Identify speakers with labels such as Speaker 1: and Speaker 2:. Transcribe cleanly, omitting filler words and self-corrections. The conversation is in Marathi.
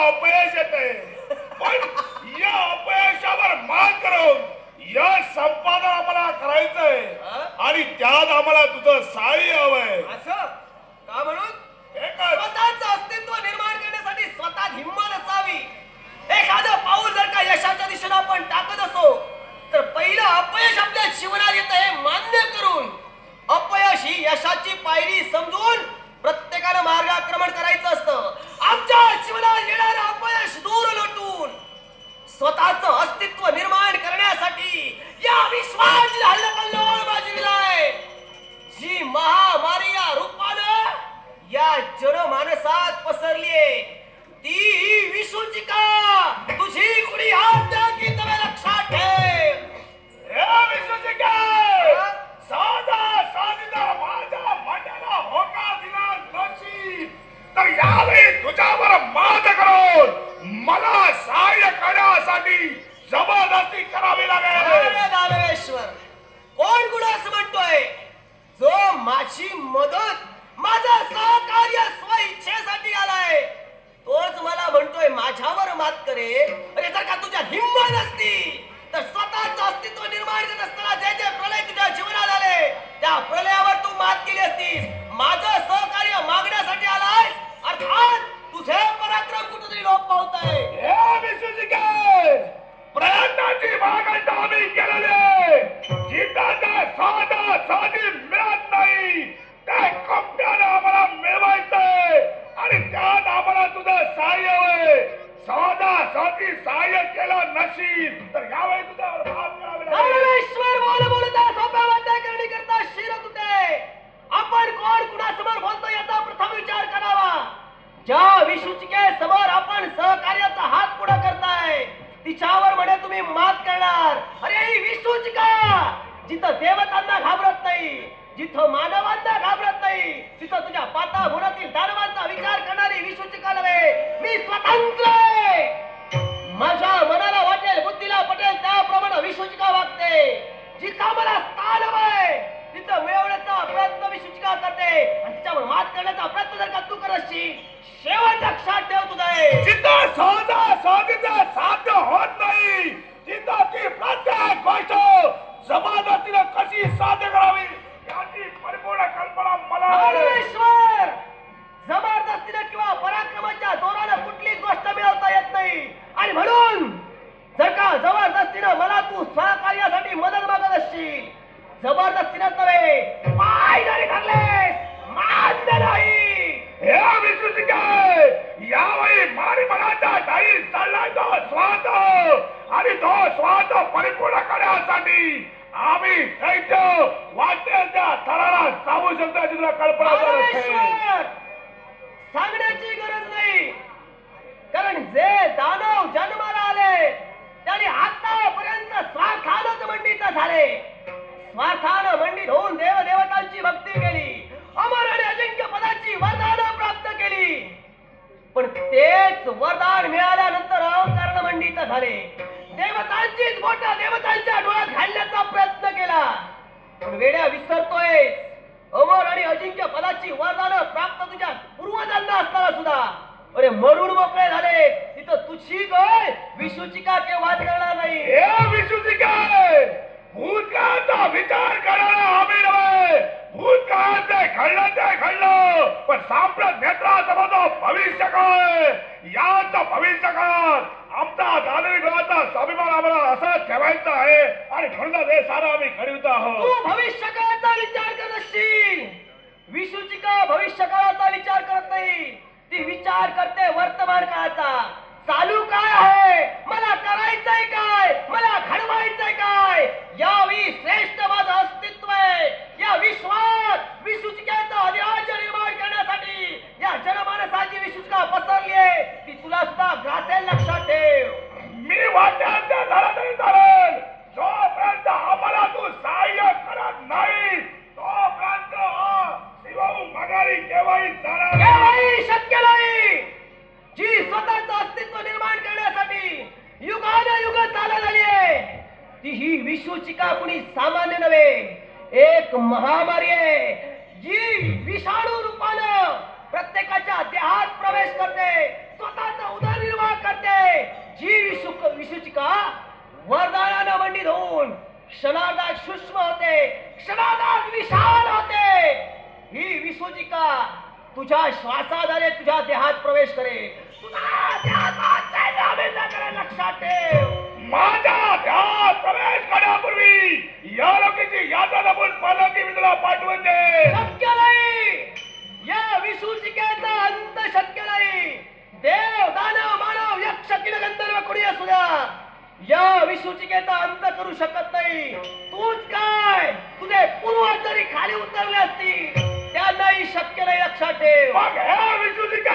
Speaker 1: अपयश येते, पण या अपयशावर मात करून यश संपादन आम्हाला करायचंय आणि त्यात आम्हाला तुझं सहाय्य हवंय.
Speaker 2: असं का म्हणून?
Speaker 1: एकच
Speaker 2: स्वतःचं अस्तित्व निर्माण करण्यासाठी स्वतः हिंमत असावी. एखादं पाऊल जर का यशाच्या दिशेने आपण टाकत असो तर पहिलं अपयश आपल्या जीवनात येतं हे मान्य करून अपयश ही यशाची पायरी समजून प्रत्येकानं मार्गक्रमण करायचं असतं. आमच्या जीवनात येणारं अपयश दूर लोटून स्वतःचं अस्तित्व निर्माण करण्यासाठी या विश्वाची हल्लकल्लोळ माजविलाय. जी महामारी या रूपानं या जनमानसात पसरलीये ती विसूचिका तुझी कुणी आज्ञा की तुम्ही लक्षात ठेव.
Speaker 1: हे विश्वचिका, साधा साधीचा माझ्या मनाला होकार दिला नशीब तर यावेळी तुझ्यावर मात करून मला सहाय्य करण्यासाठी जबरदस्ती करावी लागेल.
Speaker 2: अरे दानवेश्वर, कोण गुण असं म्हणतोय? जो माझी मदत माझा सहकार्य स्वइच्छेसाठी आलाय तोच मला म्हणतोय माझ्यावर मात करे. अरे जर का तुझ्या हिंमत असती तर स्वतःचं अस्तित्व निर्माण करत असताना जे जे प्रलय तुझ्या जीवनात आले त्या प्रलयावर तू मात केली असतीस. माझं सहकार्य मागण्यासाठी आलाय अर्थात तुझे पराक्रम कुठेतरी लोप पावताय.
Speaker 1: हे विश्वचिका, प्रयत्नाची मागणी आम्ही केलेली जिताचा साधा साधी मिळत नाही त्या कप्प्यानं आम्हाला मिळवायचंय आणि त्यात आम्हाला तुझं सहाय्य हवंय. साधा साधी सहाय्य केलं नशीब तर यावेळी तुझ्यावर मात करावी लागेल.
Speaker 2: दानवेश्वर बोल बोलता सोप्या वाद्य करणी करता शिर तुटे. आपण कोण कुणासमोर बोलतो याचा प्रथम विचार करावा. ज्या विसूचिके समोर आपण सहकार्याचा हात पुढे करताय तिच्यावर म्हणे तुम्ही मात करणार. अरे ही विसूचिका जिथं देवतांना घाबरत नाही, जिथं मानवांना घाबरत नाही तिथं तुझ्या पाता मुरातील दानवांचा विचार करणारी विसूचिका नव्हे. मी स्वतंत्र आहे. माझ्या मनाला वाटेल बुद्धीला पटेल त्याप्रमाणे विसूचिका वागते. जिथं मला स्थान हवंय तिथं मिळवण्याचा प्रयत्न विसूचिका करते आणि तिच्यावर मात करण्याचा प्रयत्न जर का तू करत असशील शेवट लक्षात ठेव तुझं.
Speaker 1: जिथं साधा साधीचं साध्य होत नाही तिथं ती प्रत्येक गोष्ट जबरदस्तीनं कशी साध्य करावी याची परिपूर्ण कल्पना मला आहे.
Speaker 2: दानवेश्वर, जबरदस्तीने किंवा पराक्रमाच्या जोराने कुठलीच गोष्ट मिळवता येत नाही आणि म्हणून जर का जबरदस्तीने मला तू सहकार्यासाठी मदत मागत असशील जबरदस्तीने नव्हे पाय जरी धरलेस मान्य नाही.
Speaker 1: हे विश्वचिका, यावेळी मारी मनाचा जाहीर चाललाय तो स्वार्थ आणि तो स्वार्थ परिपूर्ण करण्यासाठी आम्ही दैत्य वाटेल त्या थराला सांगू शकतो याची तुला कल्पना
Speaker 2: दानवेश्वर, सांगण्याची गरज नाही कारण जे दानव जन्माला आले त्यांनी आतापर्यंत स्वार्थानच मंडित झाले. स्वार्थानं मंडित होऊन देवदेवतांची भक्ती केली, अमर आणि अजिंक्य पदाची वरदानं प्राप्त केली. पण तेच वरदान मिळाल्यानंतर अहंकारानं मंडित झाले. देवतांचीच बोटं देवतांच्या डोळ्यात घालण्याचा प्रयत्न केला. पण वेड्या विसरतोय अमर आणि अजिंक्य पदाची वरदानं प्राप्त तुझ्या पूर्वजांना असताना सुद्धा अरे मरून मोकळे झाले. तिथं तुझी काय विसूचिका केव्हा करणार नाही.
Speaker 1: हे विश्वचिका, भूतकाळाचा विचार करायला आम्ही नव्हे. भूतकाळात जे घडलं ते घडलं पण सांप्रत नेत्रासमोर भविष्य काय याचा भविष्य काळात आमचा दानवी कुळाचा स्वाभिमान आम्हाला असा ठेवायचा आहे आणि म्हणून हे सारं आम्ही घडवित आहोत.
Speaker 2: तू भविष्य काळाचा विचार करत असशील, विसूचिका भविष्य काळाचा विचार करत नाही. ती विचार करते वर्तमान काळाचा. चालू काय आहे, मला करायचंय काय, मला घडवायचंय काय, यावी श्रेष्ठ माझं अस्तित्व आहे. या विश्वात विसूचिकेचा अधिराज्य निर्माण करण्यासाठी या जनमानसाची विसूचिका पसरली आहे. ती तुला सुद्धा ग्रासेल, लक्षात ठेव.
Speaker 1: मी वाटेल ते झालं तरी चालेल जोपर्यंत आम्हाला तू सहाय्य करत नाही तोपर्यंत शिवाऊ माघारी केव्हाही जाणार नाही.
Speaker 2: केव्हाही शक्य नाही. जी स्वतःचं अस्तित्व निर्माण करण्यासाठी युगानुयुग चालत आली आहे ती ही विसूचिका कुणी सामान्य नव्हे, एक महामारी आहे जी विषाणू रूपानं प्रत्येकाच्या देहात प्रवेश करते, स्वतःचा उदरनिर्वाह वरदानानं मंडित होऊन क्षणार्धात सूक्ष्म होते, क्षणार्धात विशाल होते. ही विसूचिका तुझ्या श्वासाद्वारे तुझ्या देहात प्रवेश करेल. तुझ्या देहात चैतन्य करेल. लक्षात ठेव.
Speaker 1: माझ्या ध्यात प्रवेश करण्यापूर्वी या लोकांची यात्रा दाबून परलोकी मी तुला पाठवून दे.
Speaker 2: शक्य नाही. या विसूचिकेचा अंत शक्य नाही. देव, दानव, मानव, यक्ष, किल, गंधर्व कोणी असू द्या, या विसूचिकेचा अंत करू शकत नाही. तूच काय, तुझे पूर्वज जरी खाली उतरले असतील त्यांनाही शक्य नाही. लक्षात ठेव.
Speaker 1: मग हे विसूचिका